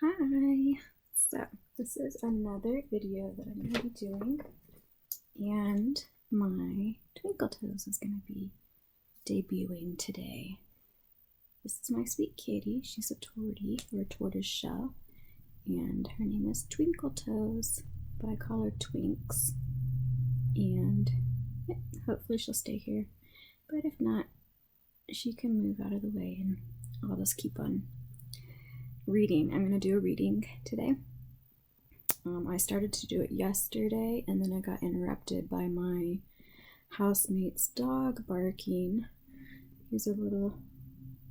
Hi! So, this is another video that I'm going to be doing, and my Twinkle Toes is going to be debuting today. This is my sweet kitty. She's a tortie, or tortoise shell, and her name is Twinkle Toes, but I call her Twinks. And yeah, hopefully she'll stay here, but if not, she can move out of the way and I'll just keep on reading. I'm going to do a reading today. I started to do it yesterday and then I got interrupted by my housemate's dog barking. He's a little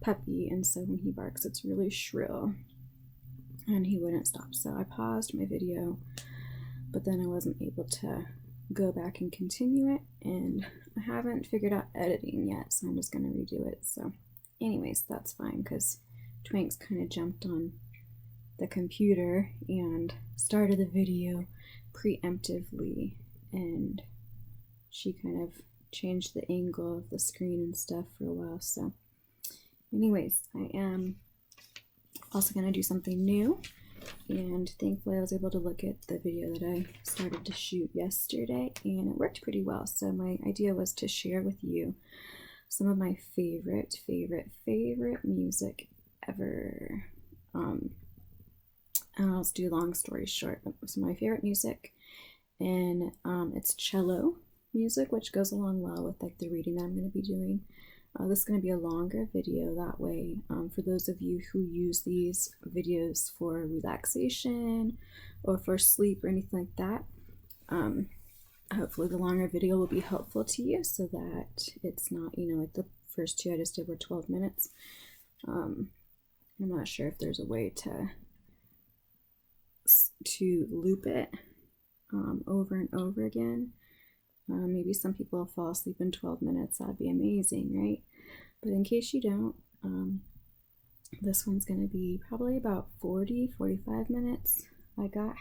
puppy, and so when he barks it's really shrill and he wouldn't stop. So I paused my video, but then I wasn't able to go back and continue it, and I haven't figured out editing yet, so I'm just going to redo it. So anyways, that's fine because Twinks kind of jumped on the computer and started the video preemptively, and she kind of changed the angle of the screen and stuff for a while. So anyways, I am also going to do something new, and thankfully I was able to look at the video that I started to shoot yesterday and it worked pretty well. So my idea was to share with you some of my favorite music ever. I'll just do long story short. Some of my favorite music, and it's cello music, which goes along well with like the reading that I'm going to be doing. This is going to be a longer video, that way for those of you who use these videos for relaxation or for sleep or anything like that, hopefully the longer video will be helpful to you, so that it's not, you know, like the first two I just did were 12 minutes. I'm not sure if there's a way to loop it over and over again. Maybe some people fall asleep in 12 minutes. That'd be amazing, right? But in case you don't, this one's going to be probably about 45 minutes. I got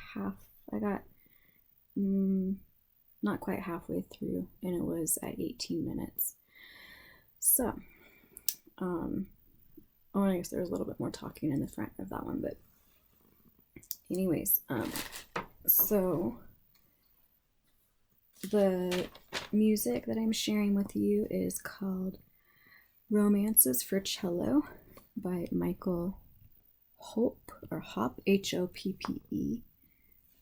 not quite halfway through, and it was at 18 minutes. So, I guess there was a little bit more talking in the front of that one, but anyways, so the music that I'm sharing with you is called Romances for Cello by Michael Hoppe, or Hoppe, H-O-P-P-E,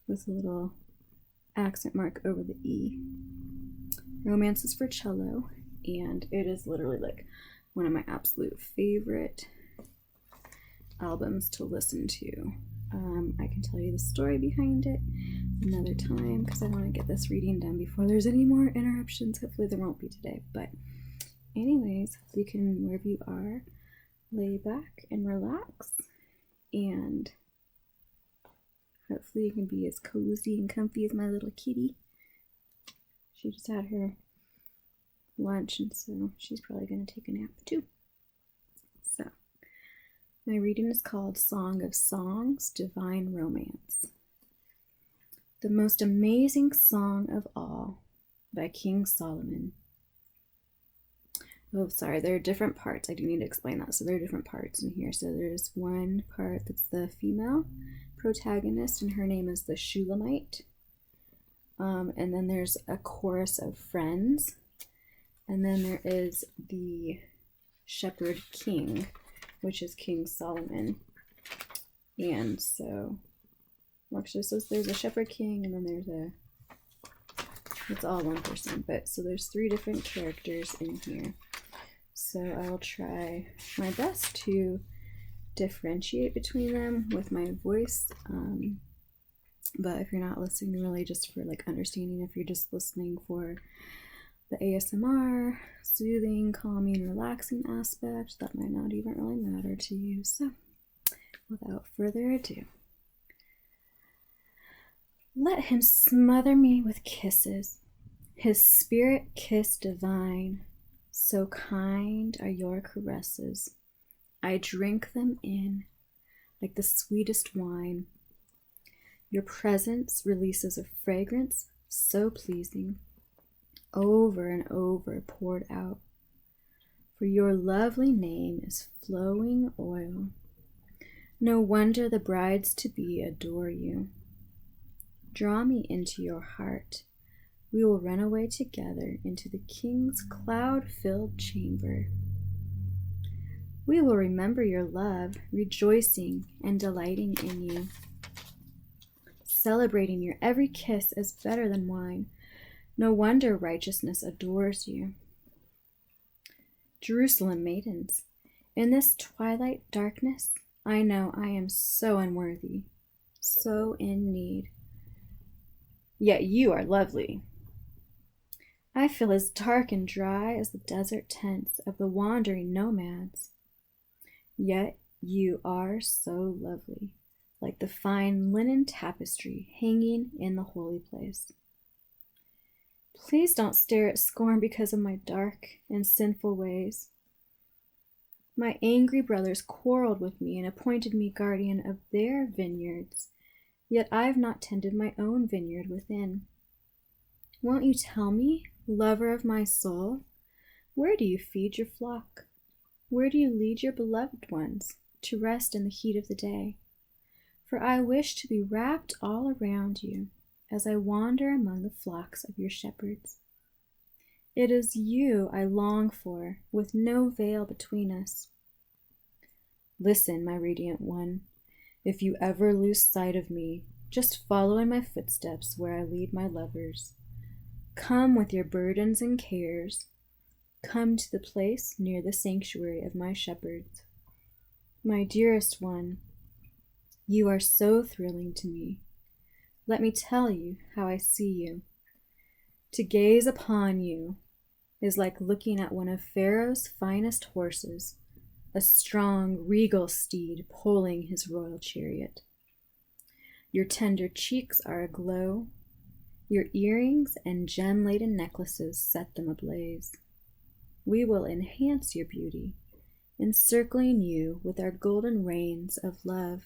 with a little accent mark over the E. Romances for Cello, and it is literally like one of my absolute favorite albums to listen to. I can tell you the story behind it another time because I want to get this reading done before there's any more interruptions. Hopefully there won't be today, but anyways, you can, wherever you are, lay back and relax, and hopefully you can be as cozy and comfy as my little kitty. She just had her lunch, and so she's probably going to take a nap too. So my reading is called Song of Songs, Divine Romance. The most amazing song of all, by King Solomon. Oh, sorry, there are different parts. I do need to explain that. So there are different parts in here. So there's one part that's the female protagonist, and her name is the Shulamite. And then there's a chorus of friends. And then there is the shepherd king, which is King Solomon. And so, well, actually, so there's a shepherd king, and then there's it's all one person, but so there's three different characters in here. So I'll try my best to differentiate between them with my voice. But if you're not listening really just for like understanding, if you're just listening for the ASMR, soothing, calming, relaxing aspect, that might not even really matter to you. So without further ado, let him smother me with kisses, his spirit kiss divine. So kind are your caresses, I drink them in like the sweetest wine. Your presence releases a fragrance so pleasing, over and over poured out. For your lovely name is flowing oil. No wonder the brides-to-be adore you. Draw me into your heart. We will run away together into the king's cloud-filled chamber. We will remember your love, rejoicing and delighting in you, celebrating your every kiss as better than wine. No wonder righteousness adores you. Jerusalem maidens, in this twilight darkness, I know I am so unworthy, so in need. Yet you are lovely. I feel as dark and dry as the desert tents of the wandering nomads. Yet you are so lovely, like the fine linen tapestry hanging in the holy place. Please don't stare at scorn because of my dark and sinful ways. My angry brothers quarreled with me and appointed me guardian of their vineyards, yet I have not tended my own vineyard within. Won't you tell me, lover of my soul, where do you feed your flock? Where do you lead your beloved ones to rest in the heat of the day? For I wish to be wrapped all around you as I wander among the flocks of your shepherds. It is you I long for, with no veil between us. Listen, my radiant one, if you ever lose sight of me, just follow in my footsteps where I lead my lovers. Come with your burdens and cares. Come to the place near the sanctuary of my shepherds. My dearest one, you are so thrilling to me. Let me tell you how I see you. To gaze upon you is like looking at one of Pharaoh's finest horses, a strong, regal steed pulling his royal chariot. Your tender cheeks are aglow. Your earrings and gem-laden necklaces set them ablaze. We will enhance your beauty, encircling you with our golden reins of love.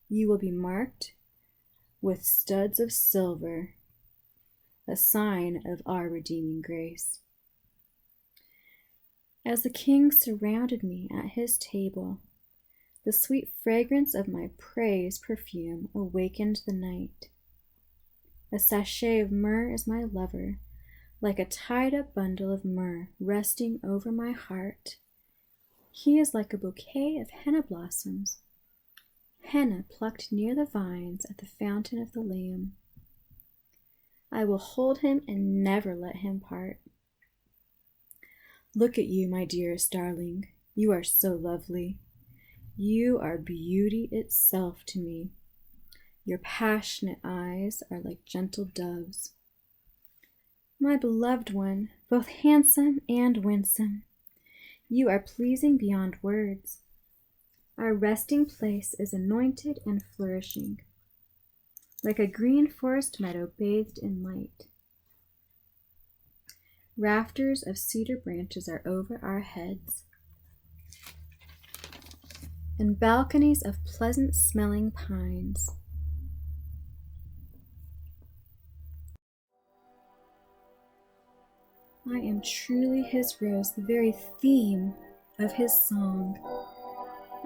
You will be marked with studs of silver, a sign of our redeeming grace. As the king surrounded me at his table, the sweet fragrance of my praise perfume awakened the night. A sachet of myrrh is my lover, like a tied-up bundle of myrrh resting over my heart. He is like a bouquet of henna blossoms, henna plucked near the vines at the fountain of the Lamb. I will hold him and never let him part. Look at you, my dearest darling. You are so lovely. You are beauty itself to me. Your passionate eyes are like gentle doves. My beloved one, both handsome and winsome, you are pleasing beyond words. Our resting place is anointed and flourishing, like a green forest meadow bathed in light. Rafters of cedar branches are over our heads, and balconies of pleasant-smelling pines. I am truly his rose, the very theme of his song.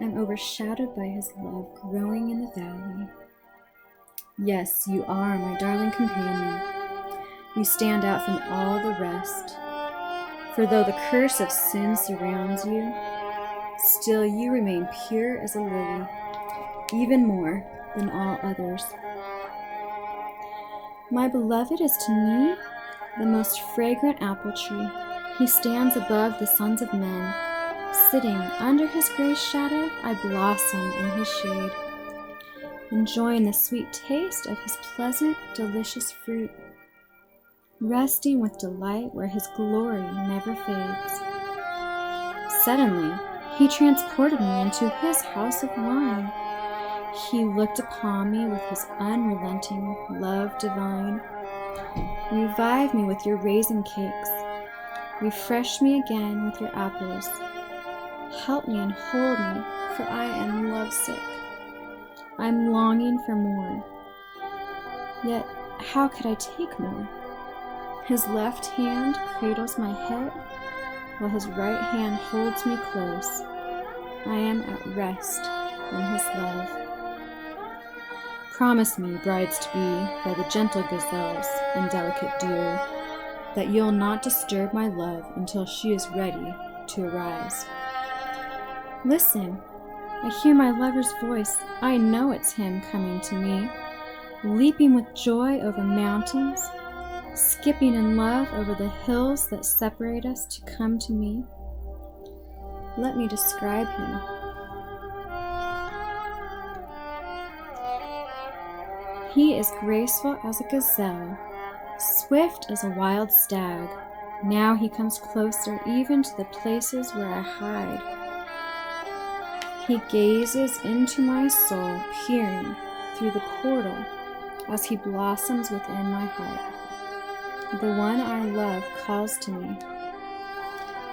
I'm overshadowed by his love growing in the valley. Yes, you are my darling companion. You stand out from all the rest. For though the curse of sin surrounds you, still you remain pure as a lily, even more than all others. My beloved is to me the most fragrant apple tree. He stands above the sons of men. Sitting under his gray shadow, I blossom in his shade, enjoying the sweet taste of his pleasant, delicious fruit, resting with delight where his glory never fades. Suddenly, he transported me into his house of wine. He looked upon me with his unrelenting love divine. Revive me with your raisin cakes. Refresh me again with your apples. Help me and hold me, for I am lovesick. I'm longing for more. Yet, how could I take more? His left hand cradles my head, while his right hand holds me close. I am at rest in his love. Promise me, brides-to-be, by the gentle gazelles and delicate deer, that you'll not disturb my love until she is ready to arise. Listen, I hear my lover's voice. I know it's him coming to me, leaping with joy over mountains, skipping in love over the hills that separate us to come to me. Let me describe him. He is graceful as a gazelle, swift as a wild stag. Now he comes closer even to the places where I hide. He gazes into my soul, peering through the portal as he blossoms within my heart. The one I love calls to me.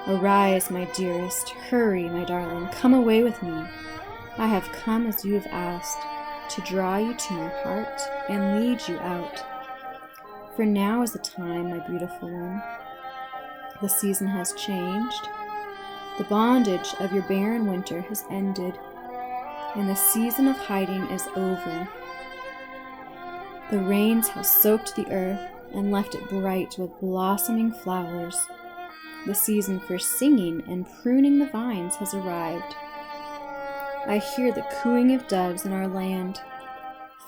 Arise, my dearest, hurry, my darling, come away with me. I have come as you have asked, to draw you to my heart and lead you out. For now is the time, my beautiful one. The season has changed. The bondage of your barren winter has ended, and the season of hiding is over. The rains have soaked the earth and left it bright with blossoming flowers. The season for singing and pruning the vines has arrived. I hear the cooing of doves in our land,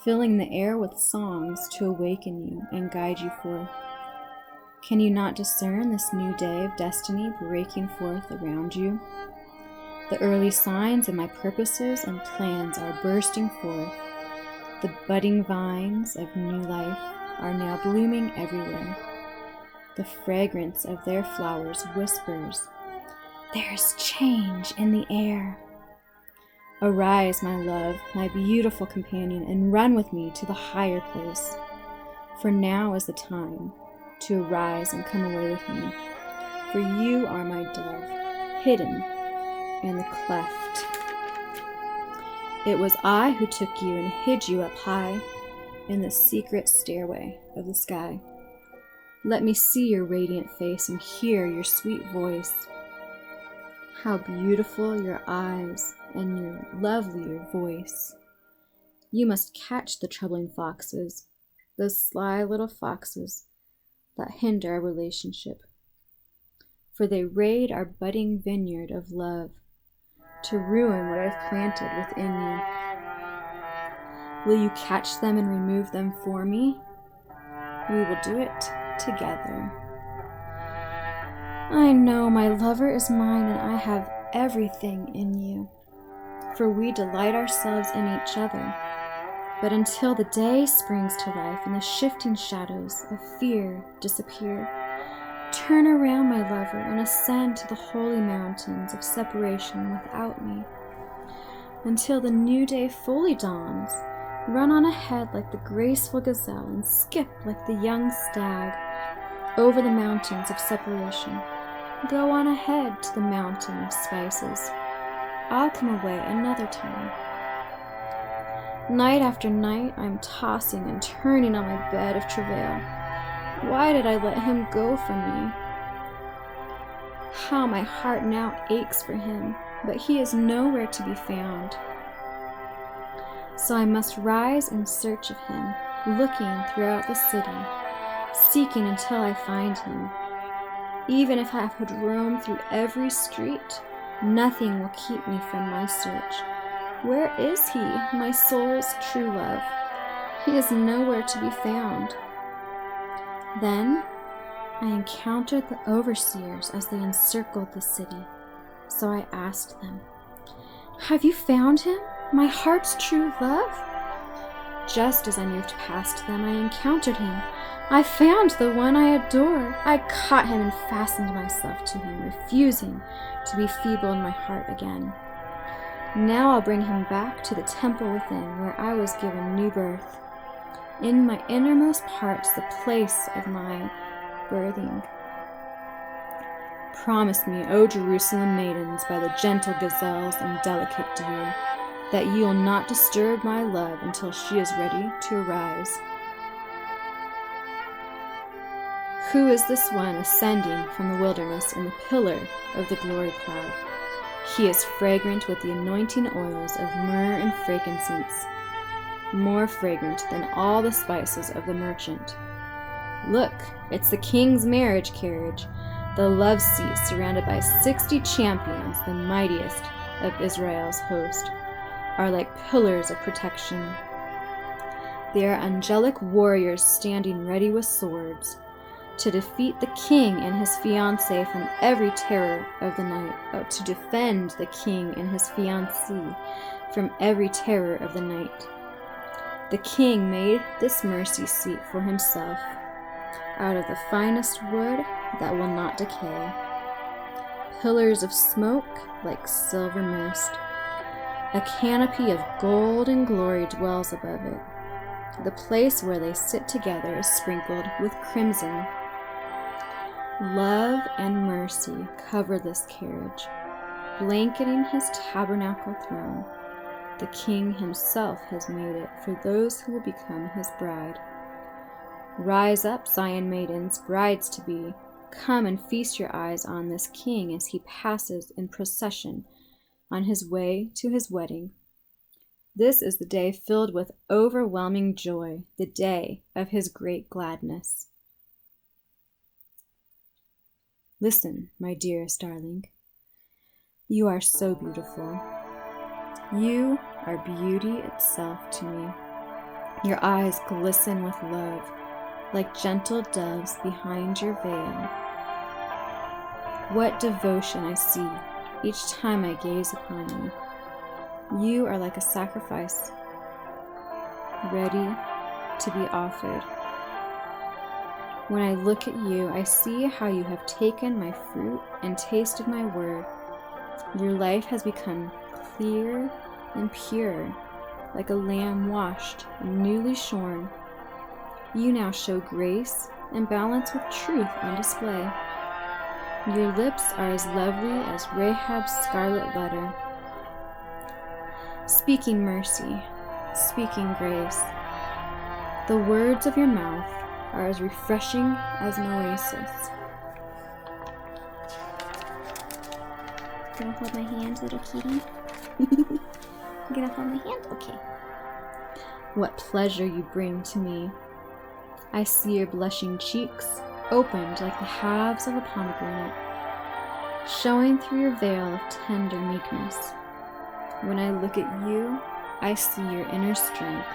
filling the air with songs to awaken you and guide you forth. Can you not discern this new day of destiny breaking forth around you? The early signs of my purposes and plans are bursting forth. The budding vines of new life are now blooming everywhere. The fragrance of their flowers whispers, "There's change in the air." Arise, my love, my beautiful companion, and run with me to the higher place. For now is the time to arise and come away with me. For you are my dove, hidden in the cleft. It was I who took you and hid you up high in the secret stairway of the sky. Let me see your radiant face and hear your sweet voice. How beautiful your eyes and your lovelier voice. You must catch the troubling foxes, those sly little foxes that hinder our relationship. For they raid our budding vineyard of love to ruin what I've planted within you. Will you catch them and remove them for me? We will do it together. I know my lover is mine and I have everything in you, for we delight ourselves in each other. But until the day springs to life and the shifting shadows of fear disappear, turn around, my lover, and ascend to the holy mountains of separation without me. Until the new day fully dawns, run on ahead like the graceful gazelle and skip like the young stag over the mountains of separation. Go on ahead to the mountain of spices. I'll come away another time. Night after night, I'm tossing and turning on my bed of travail. Why did I let him go from me? How my heart now aches for him, but he is nowhere to be found. So I must rise in search of him, looking throughout the city, seeking until I find him. Even if I could roam through every street, nothing will keep me from my search. Where is he, my soul's true love? He is nowhere to be found. Then I encountered the overseers as they encircled the city. So I asked them, "Have you found him, my heart's true love?" Just as I moved past them, I encountered him. I found the one I adore. I caught him and fastened myself to him, refusing to be feeble in my heart again. Now I'll bring him back to the temple within, where I was given new birth. In my innermost parts, the place of my birthing. Promise me, O Jerusalem maidens, by the gentle gazelles and delicate deer, that ye will not disturb my love until she is ready to arise. Who is this one ascending from the wilderness in the pillar of the glory cloud? He is fragrant with the anointing oils of myrrh and frankincense, more fragrant than all the spices of the merchant. Look, it's the king's marriage carriage, the love seat surrounded by 60 champions, the mightiest of Israel's host, are like pillars of protection. They are angelic warriors standing ready with swords to defeat the king and his fiancée from every terror of the night, to defend the king and his fiancée from every terror of the night. The king made this mercy seat for himself out of the finest wood that will not decay. Pillars of smoke like silver mist. A canopy of gold and glory dwells above it. The place where they sit together is sprinkled with crimson. Love and mercy cover this carriage, blanketing his tabernacle throne. The king himself has made it for those who will become his bride. Rise up, Zion maidens, brides to be. Come and feast your eyes on this king as he passes in procession on his way to his wedding. This is the day filled with overwhelming joy, the day of his great gladness. Listen, my dearest darling. You are so beautiful. You are beauty itself to me. Your eyes glisten with love, like gentle doves behind your veil. What devotion I see each time I gaze upon you. You are like a sacrifice, ready to be offered. When I look at you, I see how you have taken my fruit and tasted my word. Your life has become clear and pure, like a lamb washed and newly shorn. You now show grace and balance with truth on display. Your lips are as lovely as Rahab's scarlet letter, speaking mercy, speaking grace. The words of your mouth are as refreshing as an oasis. Gonna hold my hand, little kitty? You gonna hold my hand? Okay. What pleasure you bring to me. I see your blushing cheeks, opened like the halves of a pomegranate, showing through your veil of tender meekness. When I look at you, I see your inner strength,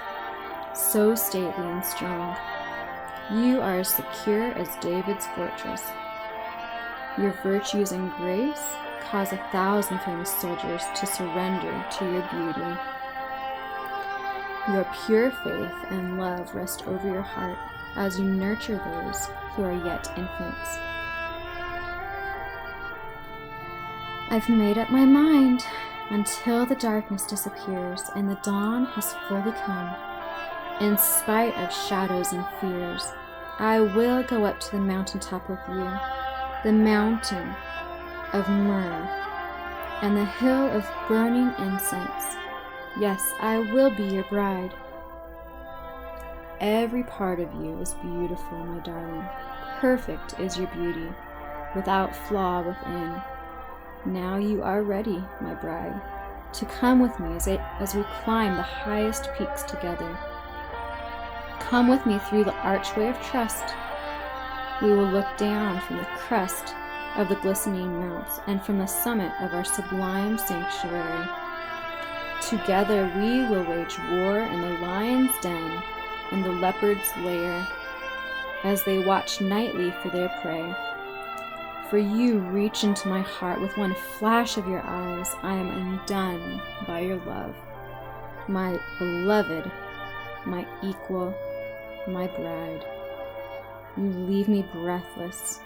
so stately and strong. You are as secure as David's fortress. Your virtues and grace cause 1,000 famous soldiers to surrender to your beauty. Your pure faith and love rest over your heart as you nurture those who are yet infants. I've made up my mind until the darkness disappears and the dawn has fully come. In spite of shadows and fears, I will go up to the mountaintop with you, the mountain of myrrh and the hill of burning incense. Yes, I will be your bride. Every part of you is beautiful, my darling. Perfect is your beauty, without flaw within. Now you are ready, my bride, to come with me as we climb the highest peaks together. Come with me through the archway of trust. We will look down from the crest of the glistening mounts and from the summit of our sublime sanctuary. Together we will wage war in the lion's den and the leopard's lair as they watch nightly for their prey. For you reach into my heart with one flash of your eyes. I am undone by your love. My beloved, my equal, my bride. You leave me breathless.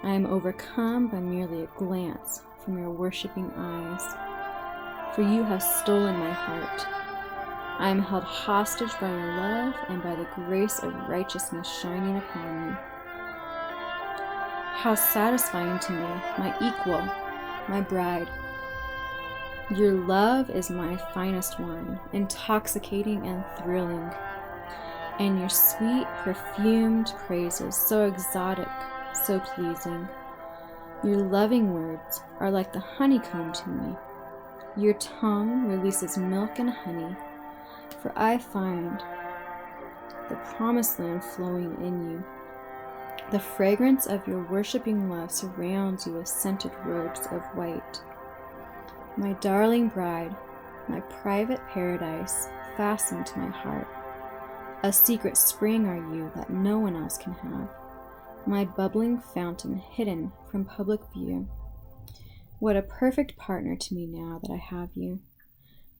I am overcome by merely a glance from your worshiping eyes. For you have stolen my heart. I am held hostage by your love and by the grace of righteousness shining upon me. How satisfying to me, my equal, my bride. Your love is my finest wine, intoxicating and thrilling, and your sweet, perfumed praises, so exotic, so pleasing. Your loving words are like the honeycomb to me. Your tongue releases milk and honey, for I find the promised land flowing in you. The fragrance of your worshiping love surrounds you with scented robes of white. My darling bride, my private paradise, fastened to my heart. A secret spring are you that no one else can have. My bubbling fountain hidden from public view. What a perfect partner to me now that I have you.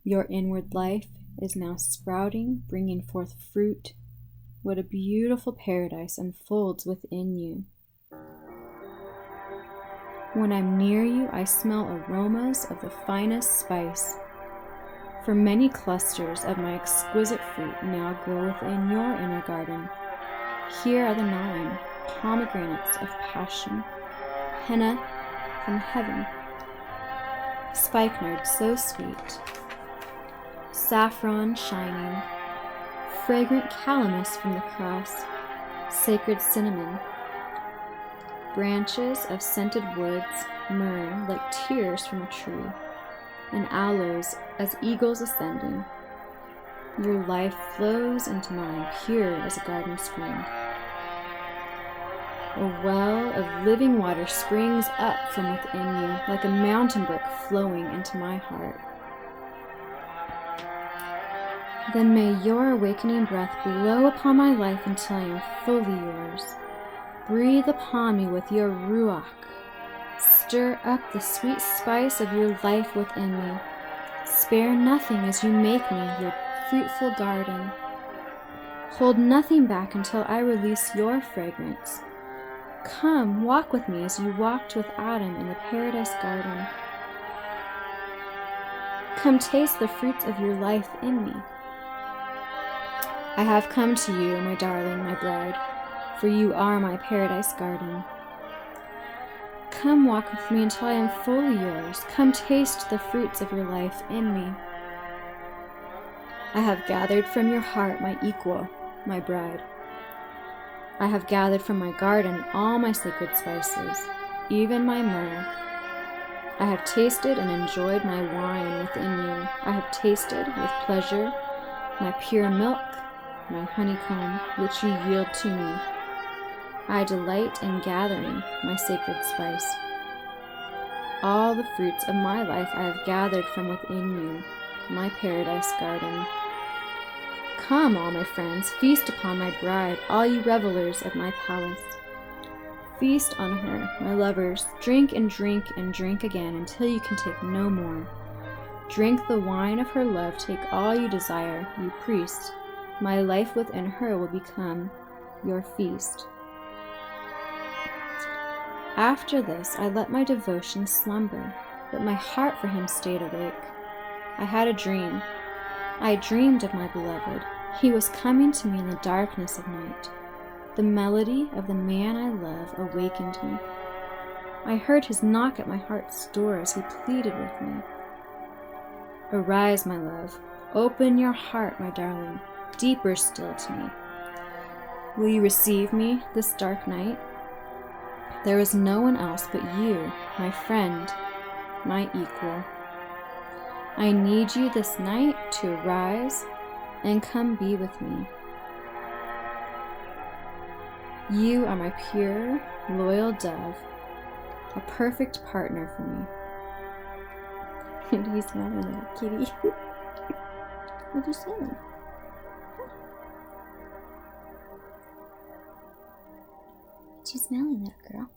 Your inward life is now sprouting, bringing forth fruit. What a beautiful paradise unfolds within you. When I'm near you, I smell aromas of the finest spice. For many clusters of my exquisite fruit now grow within your inner garden. Here are the 9 pomegranates of passion, henna from heaven, spikenard so sweet, saffron shining, fragrant calamus from the cross, sacred cinnamon, branches of scented woods, myrrh like tears from a tree, and aloes as eagles ascending. Your life flows into mine pure as a garden spring. A well of living water springs up from within you like a mountain brook flowing into my heart. Then may your awakening breath blow upon my life until I am fully yours. Breathe upon me with your ruach. Stir up the sweet spice of your life within me. Spare nothing as you make me your fruitful garden. Hold nothing back until I release your fragrance. Come, walk with me as you walked with Adam in the paradise garden. Come taste the fruits of your life in me. I have come to you, my darling, my bride, for you are my paradise garden. Come walk with me until I am fully yours. Come taste the fruits of your life in me. I have gathered from your heart my equal, my bride. I have gathered from my garden all my sacred spices, even my myrrh. I have tasted and enjoyed my wine within you. I have tasted with pleasure my pure milk, my honeycomb, which you yield to me. I delight in gathering my sacred spice. All the fruits of my life I have gathered from within you, my paradise garden. Come, all my friends, feast upon my bride, all you revelers of my palace. Feast on her, my lovers, drink and drink and drink again until you can take no more. Drink the wine of her love, take all you desire, you priests. My life within her will become your feast. After this, I let my devotion slumber, but my heart for him stayed awake. I had a dream. I dreamed of my beloved. He was coming to me in the darkness of night. The melody of the man I love awakened me. I heard his knock at my heart's door as he pleaded with me. Arise, my love. Open your heart, my darling, deeper still to me. Will you receive me this dark night? There is no one else but you, my friend, my equal. I need you this night to arise and come be with me. You are my pure, loyal dove, a perfect partner for me. And he's not a little kitty. What are you saying? What you smelling, little girl?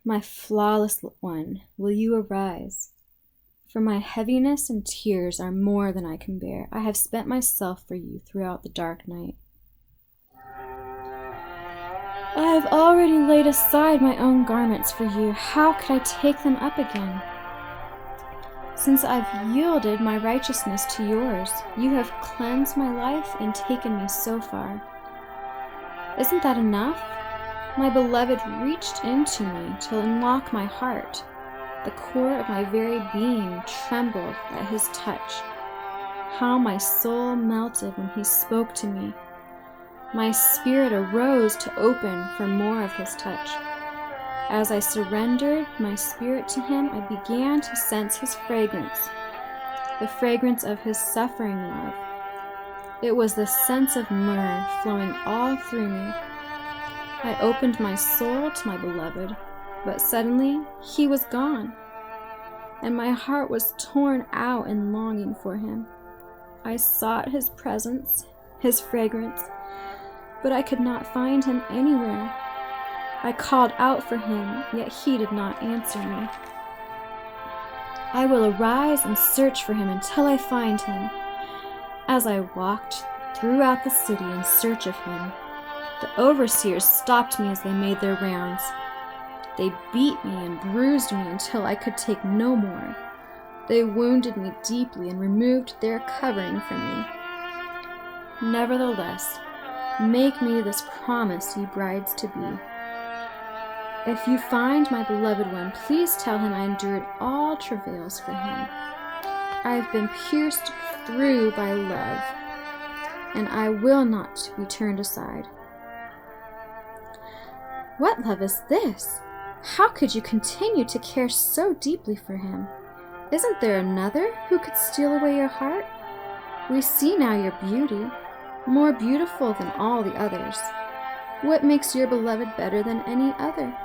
My flawless one, will you arise? For my heaviness and tears are more than I can bear. I have spent myself for you throughout the dark night. I have already laid aside my own garments for you. How could I take them up again? Since I've yielded my righteousness to yours, you have cleansed my life and taken me so far. Isn't that enough? My beloved reached into me to unlock my heart. The core of my very being trembled at his touch. How my soul melted when he spoke to me. My spirit arose to open for more of his touch. As I surrendered my spirit to him, I began to sense his fragrance, the fragrance of his suffering love. It was the sense of myrrh flowing all through me. I opened my soul to my beloved, but suddenly he was gone, and my heart was torn out in longing for him. I sought his presence, his fragrance, but I could not find him anywhere. I called out for him, yet he did not answer me. I will arise and search for him until I find him. As I walked throughout the city in search of him, the overseers stopped me as they made their rounds. They beat me and bruised me until I could take no more. They wounded me deeply and removed their covering from me. Nevertheless, make me this promise, ye brides to be. If you find my beloved one, please tell him I endured all travails for him. I have been pierced through by love, and I will not be turned aside. What love is this? How could you continue to care so deeply for him? Isn't there another who could steal away your heart? We see now your beauty, more beautiful than all the others. What makes your beloved better than any other?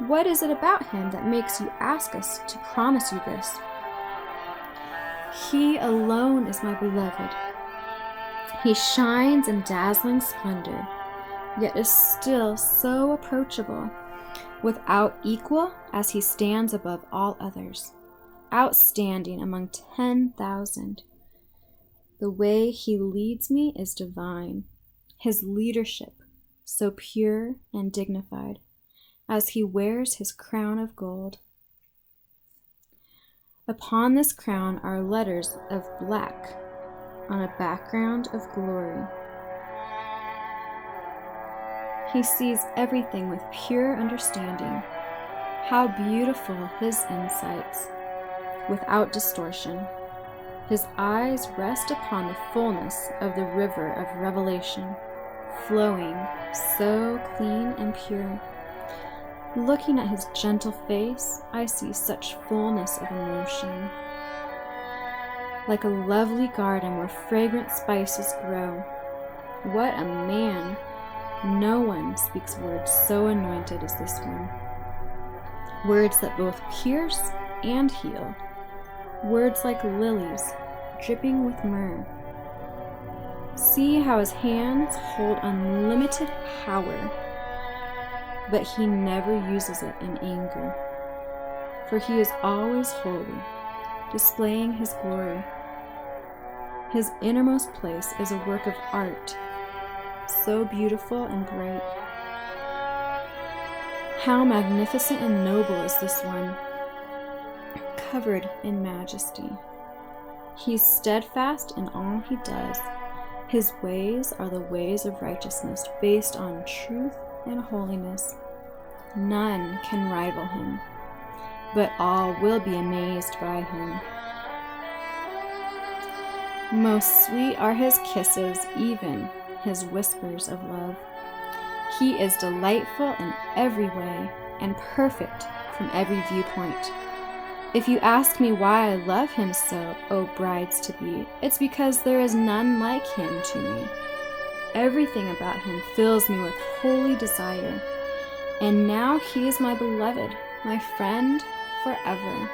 What is it about him that makes you ask us to promise you this? He alone is my beloved. He shines in dazzling splendor, yet is still so approachable, without equal as he stands above all others, outstanding among 10,000. The way he leads me is divine, his leadership so pure and dignified, as he wears his crown of gold. Upon this crown are letters of black on a background of glory. He sees everything with pure understanding. How beautiful his insights, without distortion. His eyes rest upon the fullness of the river of revelation, flowing so clean and pure. Looking at his gentle face, I see such fullness of emotion. Like a lovely garden where fragrant spices grow. What a man! No one speaks words so anointed as this one. Words that both pierce and heal. Words like lilies, dripping with myrrh. See how his hands hold unlimited power, but he never uses it in anger, for he is always holy, displaying his glory. His innermost place is a work of art, so beautiful and bright. How magnificent and noble is this one, covered in majesty. He is steadfast in all he does. His ways are the ways of righteousness, based on truth and holiness. None can rival him, but all will be amazed by him. Most sweet are his kisses, even his whispers of love. He is delightful in every way and perfect from every viewpoint. If you ask me why I love him so, O brides to be, it's because there is none like him to me. Everything about him fills me with holy desire. And now he is my beloved, my friend forever.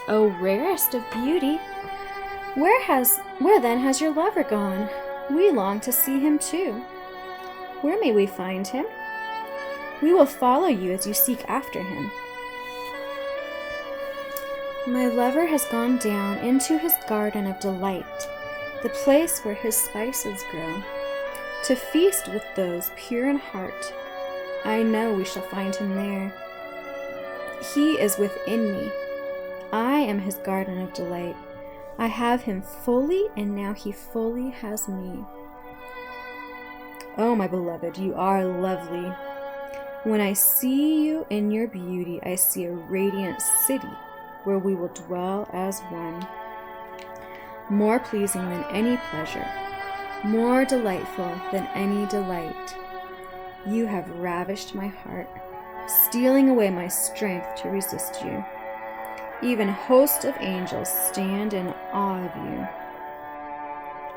O rarest of beauty, where then has your lover gone? We long to see him too. Where may we find him? We will follow you as you seek after him. My lover has gone down into his garden of delight, the place where his spices grow, to feast with those pure in heart. I know we shall find him there. He is within me. I am his garden of delight. I have him fully, and now he fully has me. Oh, my beloved, you are lovely. When I see you in your beauty, I see a radiant city where we will dwell as one. More pleasing than any pleasure, more delightful than any delight. You have ravished my heart. stealing away my strength to resist you. Even hosts of angels stand in awe of you.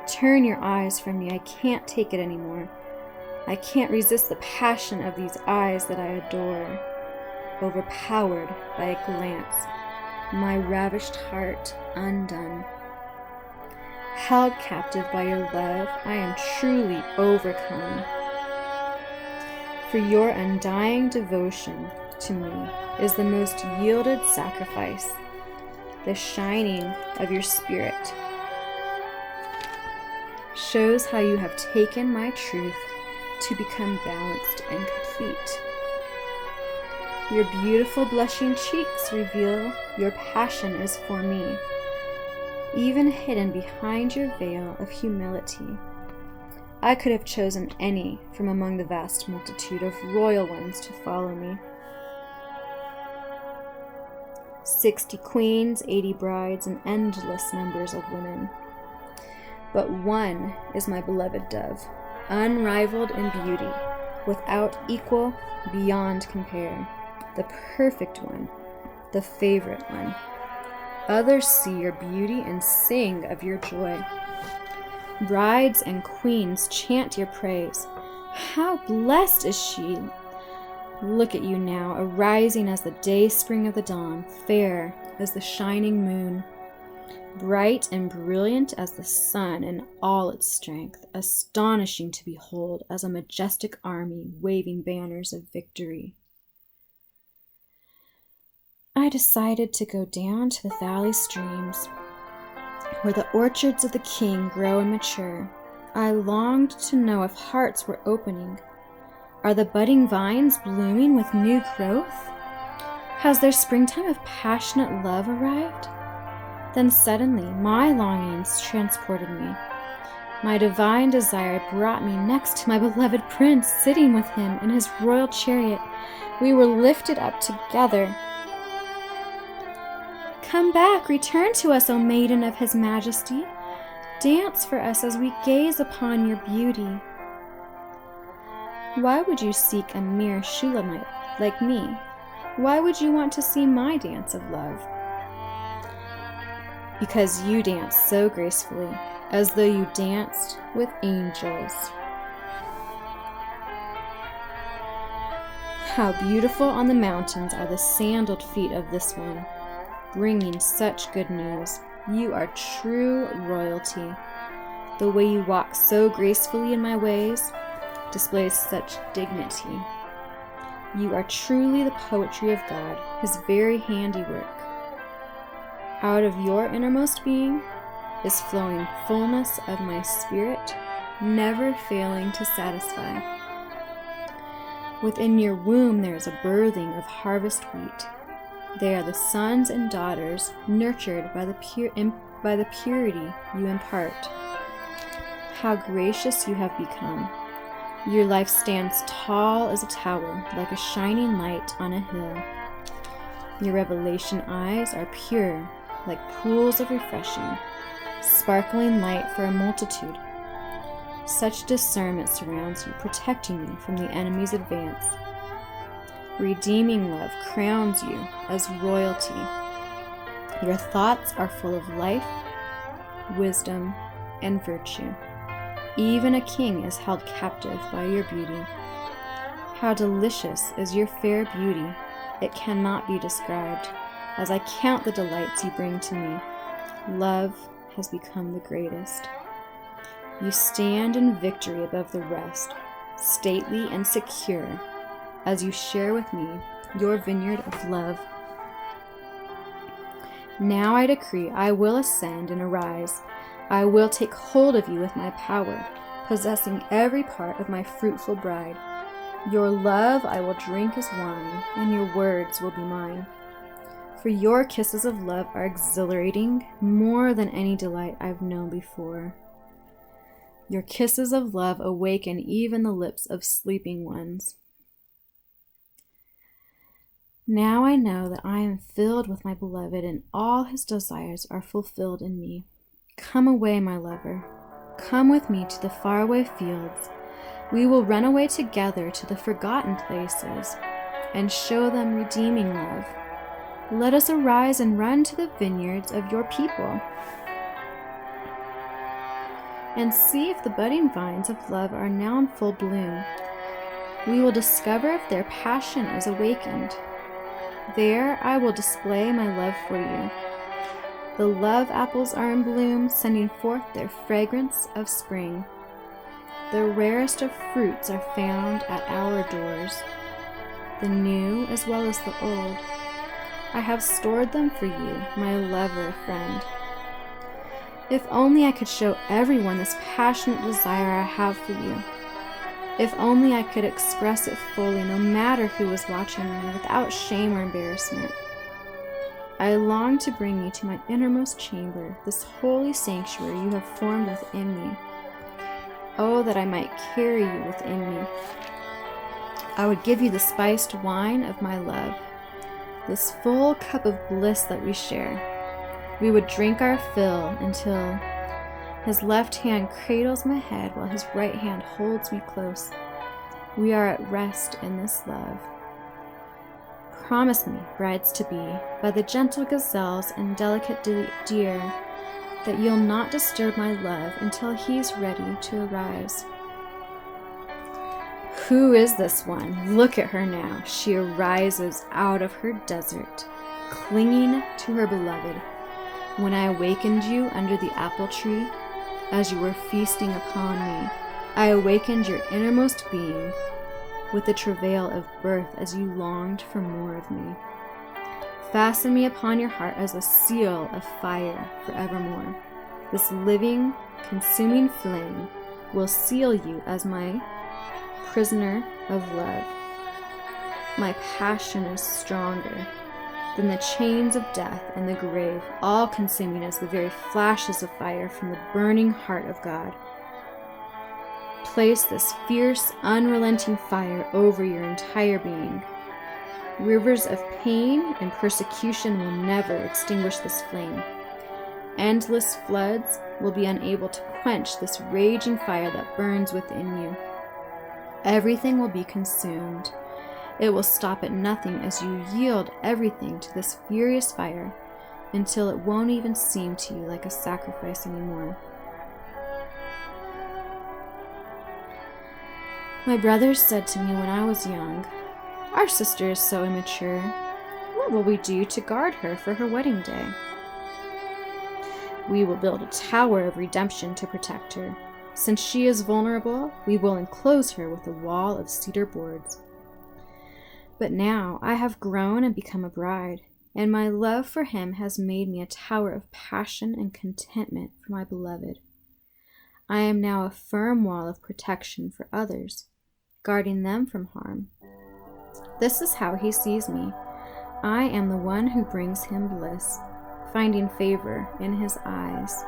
Turn your eyes from me. I can't take it anymore. I can't resist the passion of these eyes that I adore. Overpowered by a glance, my ravished heart undone. Held captive by your love, I am truly overcome. For your undying devotion to me is the most yielded sacrifice. The shining of your spirit shows how you have taken my truth to become balanced and complete. Your beautiful blushing cheeks reveal your passion is for me, even hidden behind your veil of humility. I could have chosen any from among the vast multitude of royal ones to follow me. 60 queens, 80 brides, and endless numbers of women. But one is my beloved dove, unrivaled in beauty, without equal, beyond compare, the perfect one, the favorite one. Others see your beauty and sing of your joy. Brides and queens chant your praise. How blessed is she! Look at you now, arising as the day spring of the dawn, fair as the shining moon, bright and brilliant as the sun in all its strength, astonishing to behold as a majestic army waving banners of victory. I decided to go down to the valley streams, where the orchards of the king grow and mature. I longed to know if hearts were opening. Are the budding vines blooming with new growth? Has their springtime of passionate love arrived? Then suddenly my longings transported me. My divine desire brought me next to my beloved prince, sitting with him in his royal chariot. We were lifted up together. Come back, return to us, O maiden of his majesty. Dance for us as we gaze upon your beauty. Why would you seek a mere Shulamite like me? Why would you want to see my dance of love? Because you dance so gracefully, as though you danced with angels. How beautiful on the mountains are the sandaled feet of this one, bringing such good news. You are true royalty. The way you walk so gracefully in my ways displays such dignity. You are truly the poetry of God, his very handiwork. Out of your innermost being is flowing fullness of my spirit, never failing to satisfy. Within your womb there is a birthing of harvest wheat. They are the sons and daughters nurtured by the purity you impart. How gracious you have become. Your life stands tall as a tower, like a shining light on a hill. Your revelation eyes are pure, like pools of refreshing, sparkling light for a multitude. Such discernment surrounds you, protecting you from the enemy's advance. Redeeming love crowns you as royalty. Your thoughts are full of life, wisdom, and virtue. Even a king is held captive by your beauty. How delicious is your fair beauty! It cannot be described. As I count the delights you bring to me, love has become the greatest. You stand in victory above the rest, stately and secure, as you share with me your vineyard of love. Now I decree I will ascend and arise. I will take hold of you with my power, possessing every part of my fruitful bride. Your love I will drink as wine, and your words will be mine. For your kisses of love are exhilarating, more than any delight I've known before. Your kisses of love awaken even the lips of sleeping ones. Now I know that I am filled with my beloved, and all his desires are fulfilled in me. Come away, my lover. Come with me to the faraway fields. We will run away together to the forgotten places. and show them redeeming love. Let us arise and run to the vineyards of your people, and see if the budding vines of love are now in full bloom. We will discover if their passion is awakened. There I will display my love for you. The love apples are in bloom, sending forth their fragrance of spring. The rarest of fruits are found at our doors, the new as well as the old. I have stored them for you, my lover friend. If only I could show everyone this passionate desire I have for you. If only I could express it fully, no matter who was watching me, without shame or embarrassment. I long to bring you to my innermost chamber, this holy sanctuary you have formed within me. Oh, that I might carry you within me. I would give you the spiced wine of my love, this full cup of bliss that we share. We would drink our fill until his left hand cradles my head while his right hand holds me close. We are at rest in this love. Promise me, brides-to-be, by the gentle gazelles and delicate deer, that you'll not disturb my love until he's ready to arise. Who is this one? Look at her now. She arises out of her desert, clinging to her beloved. When I awakened you under the apple tree, as you were feasting upon me, I awakened your innermost being with the travail of birth as you longed for more of me. Fasten me upon your heart as a seal of fire forevermore. This living, consuming flame will seal you as my prisoner of love. My passion is stronger than the chains of death and the grave, all-consuming as the very flashes of fire from the burning heart of God. Place this fierce, unrelenting fire over your entire being. Rivers of pain and persecution will never extinguish this flame. Endless floods will be unable to quench this raging fire that burns within you. Everything will be consumed. It will stop at nothing as you yield everything to this furious fire until it won't even seem to you like a sacrifice anymore. My brothers said to me when I was young, "Our sister is so immature. What will we do to guard her for her wedding day?" We will build a tower of redemption to protect her. Since she is vulnerable, we will enclose her with a wall of cedar boards. But now I have grown and become a bride, and my love for him has made me a tower of passion and contentment for my beloved. I am now a firm wall of protection for others, guarding them from harm. This is how he sees me. I am the one who brings him bliss, finding favor in his eyes.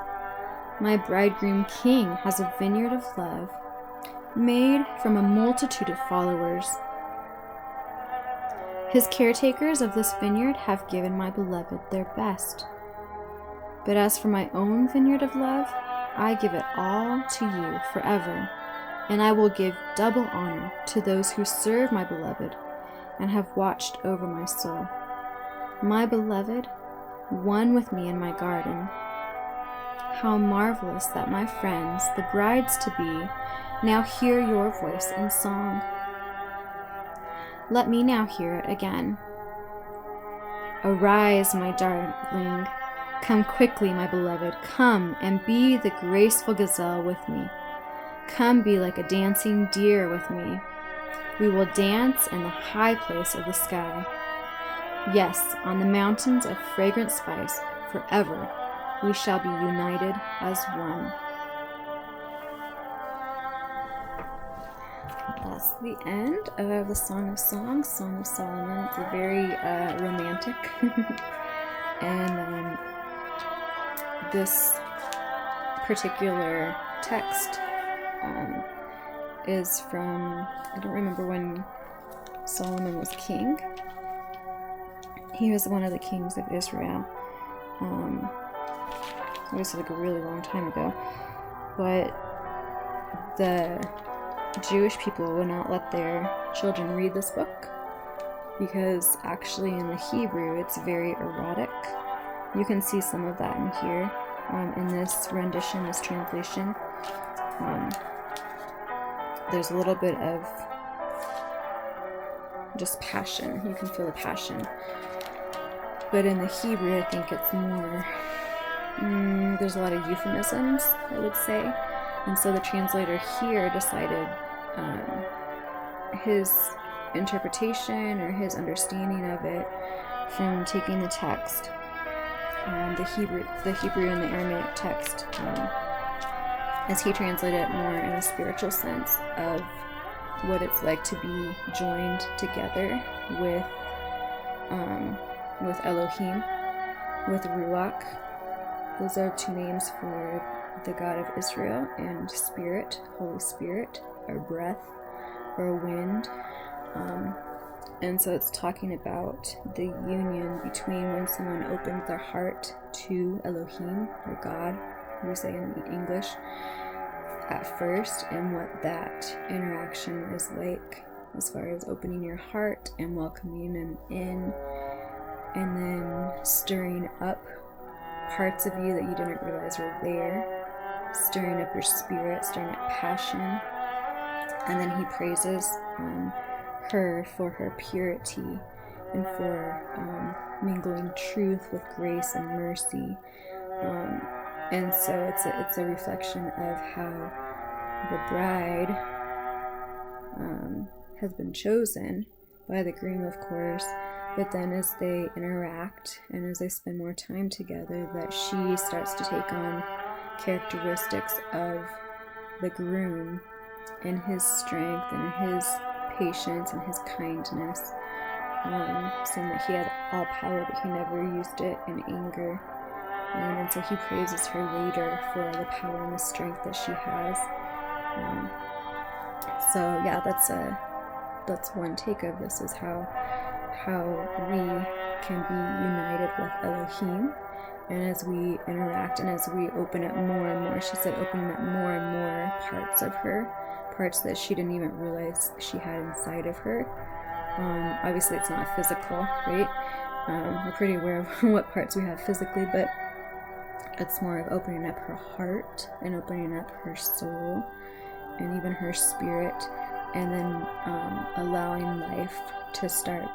My bridegroom king has a vineyard of love, made from a multitude of followers. His caretakers of this vineyard have given my beloved their best. But as for my own vineyard of love, I give it all to you forever, and I will give double honor to those who serve my beloved and have watched over my soul. My beloved, one with me in my garden. How marvelous that my friends, the brides-to-be, now hear your voice in song. Let me now hear it again. Arise, my darling. Come quickly, my beloved. Come and be the graceful gazelle with me. Come be like a dancing deer with me. We will dance in the high place of the sky. Yes, on the mountains of fragrant spice, forever we shall be united as one. That's the end of the Song of Songs, Song of Solomon. It's a very romantic. And this particular text is from, I don't remember when Solomon was king. He was one of the kings of Israel. It was like a really long time ago. But the Jewish people would not let their children read this book. because actually in the Hebrew it's very erotic. You can see some of that in here, in this rendition, this translation. There's a little bit of just passion. You can feel the passion. But in the Hebrew, I think it's more, there's a lot of euphemisms, I would say. And so the translator here decided his interpretation or his understanding of it from taking the text, the Hebrew and the Aramaic text, as he translated it more in a spiritual sense of what it's like to be joined together with Elohim, with Ruach. Those are two names for the God of Israel, and Spirit, Holy Spirit, or breath, or wind. And so it's talking about the union between when someone opens their heart to Elohim, or God, we say in English, at first, and what that interaction is like as far as opening your heart and welcoming them in, and then stirring up parts of you that you didn't realize were there, stirring up your spirit, stirring up passion. And then he praises her for her purity and for mingling truth with grace and mercy. And so it's a reflection of how the bride has been chosen by the groom, of course, but then as they interact and as they spend more time together, that she starts to take on characteristics of the groom and his strength and his patience and his kindness, saying that he had all power but he never used it in anger. And so he praises her later for the power and the strength that she has. So yeah, that's one take of this, is how we can be united with Elohim, and as we interact and as we open up more and more, she said, opening up more and more parts of her, parts that she didn't even realize she had inside of her. Obviously it's not physical, right? We're pretty aware of what parts we have physically, but it's more of opening up her heart and opening up her soul and even her spirit, and then allowing life to start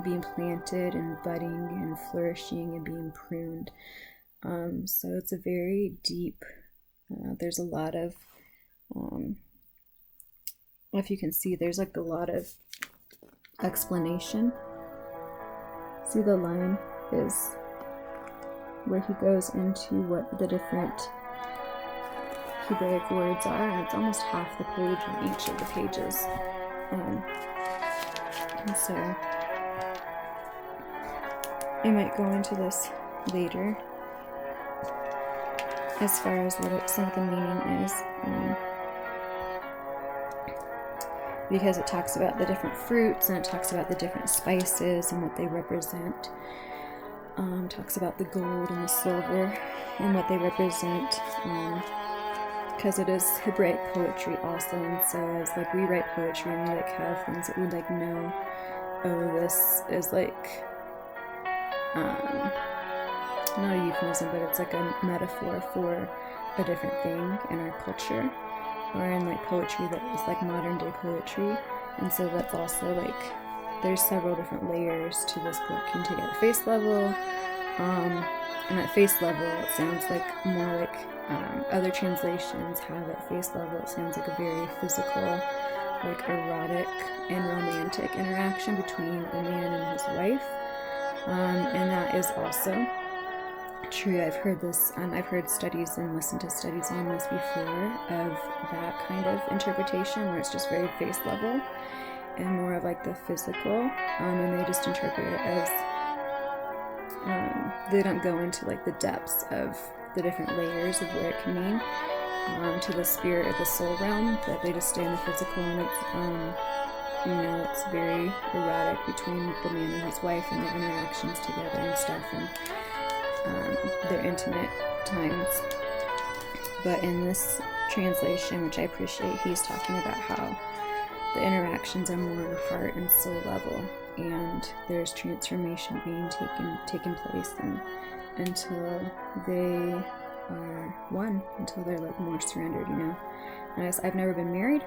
being planted and budding and flourishing and being pruned. So it's a very deep, there's a lot of, if you can see, there's like a lot of explanation. See, the line is where he goes into what the different Hebraic words are, and it's almost half the page in each of the pages. And so I might go into this later as far as what some of the meaning is, because it talks about the different fruits and it talks about the different spices and what they represent. Talks about the gold and the silver and what they represent, because it is Hebraic poetry also. And so as like we write poetry and we like have things that we like know, oh, this is like not a euphemism, but it's like a metaphor for a different thing in our culture, or in like poetry that is like modern day poetry. And so that's also like, there's several different layers to this book. You can take it at face level, and at face level it sounds like more like other translations have at face level, it sounds like a very physical, like erotic and romantic interaction between a man and his wife, and that is also true. I've heard this, I've heard studies and listened to studies on this before of that kind of interpretation where it's just very face level and more of like the physical, and they just interpret it as they don't go into like the depths of the different layers of what it can mean to the spirit or the soul realm, but they just stay in the physical, and it's it's very erotic between the man and his wife and their interactions together and stuff, and their intimate times. But in this translation, which I appreciate, he's talking about how the interactions are more on a heart and soul level, and there's transformation being taken place, and until they are one, until they're like more surrendered, you know. And I've never been married,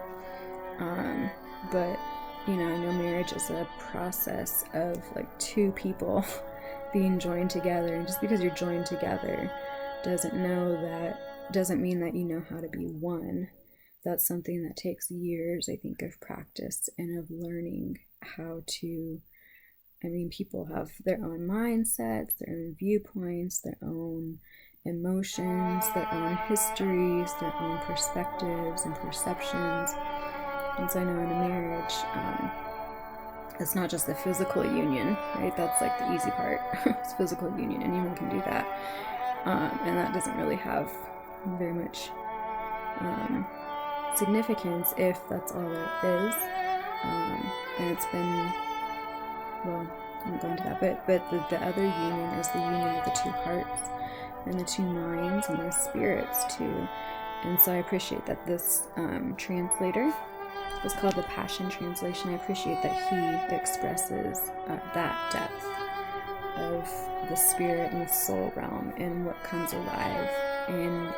but you know, I know marriage is a process of like two people being joined together, and just because you're joined together doesn't mean that you know how to be one. That's something that takes years, I think, of practice and of learning how to, I mean, people have their own mindsets, their own viewpoints, their own emotions, their own histories, their own perspectives and perceptions. And so I know in a marriage, it's not just the physical union, right? That's like the easy part. It's physical union, anyone can do that. And that doesn't really have very much significance if that's all there is. And it's been, well, I'm going to that, but the other union is the union of the two hearts and the two minds and the spirits too. And so I appreciate that this translator is called the Passion Translation. I appreciate that he expresses that depth of the spirit and the soul realm and what comes alive in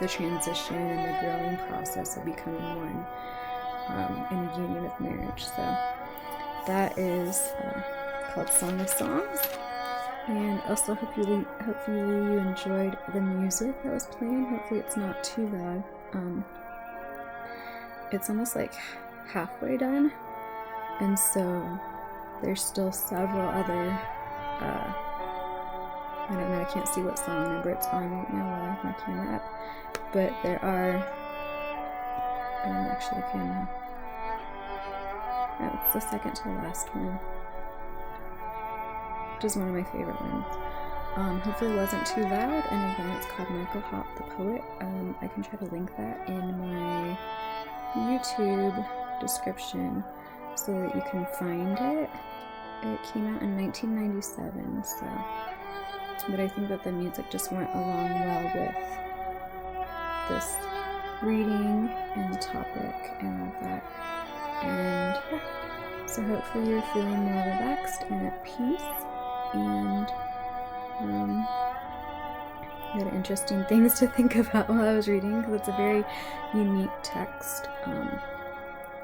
the transition and the growing process of becoming one in a union of marriage. So that is called Song of Songs. And also hopefully you enjoyed the music that was playing. Hopefully it's not too loud. It's almost like halfway done, and so there's still several other I don't know, I can't see what song number it's on right now while I have my camera up, but there are actually I can oh, it's the second to the last one, which is one of my favorite ones. Hopefully it wasn't too loud, and again, it's called Michael Hop the Poet. I can try to link that in my YouTube description so that you can find it. It came out in 1997, so, but I think that the music just went along well with this reading and the topic and all that. And yeah, so hopefully you're feeling more relaxed and at peace, and I had interesting things to think about while I was reading, because it's a very unique text.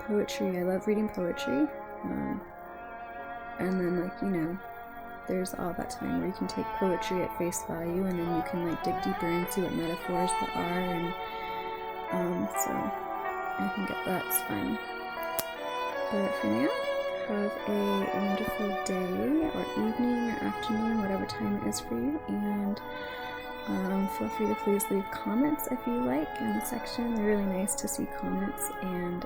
Poetry, I love reading poetry. And then, like, you know, there's all that time where you can take poetry at face value, and then you can like dig deeper into what metaphors there are, and so I think that's fun. But for now, have a wonderful day or evening or afternoon, whatever time it is for you, and feel free to please leave comments if you like in the section. They're really nice to see comments, and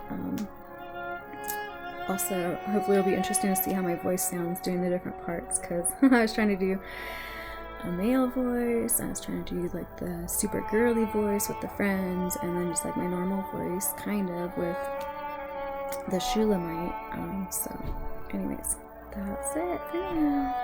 also hopefully it'll be interesting to see how my voice sounds doing the different parts, because I was trying to do a male voice, I was trying to do like the super girly voice with the friends, and then just like my normal voice kind of with the Shulamite. So anyways, that's it for now.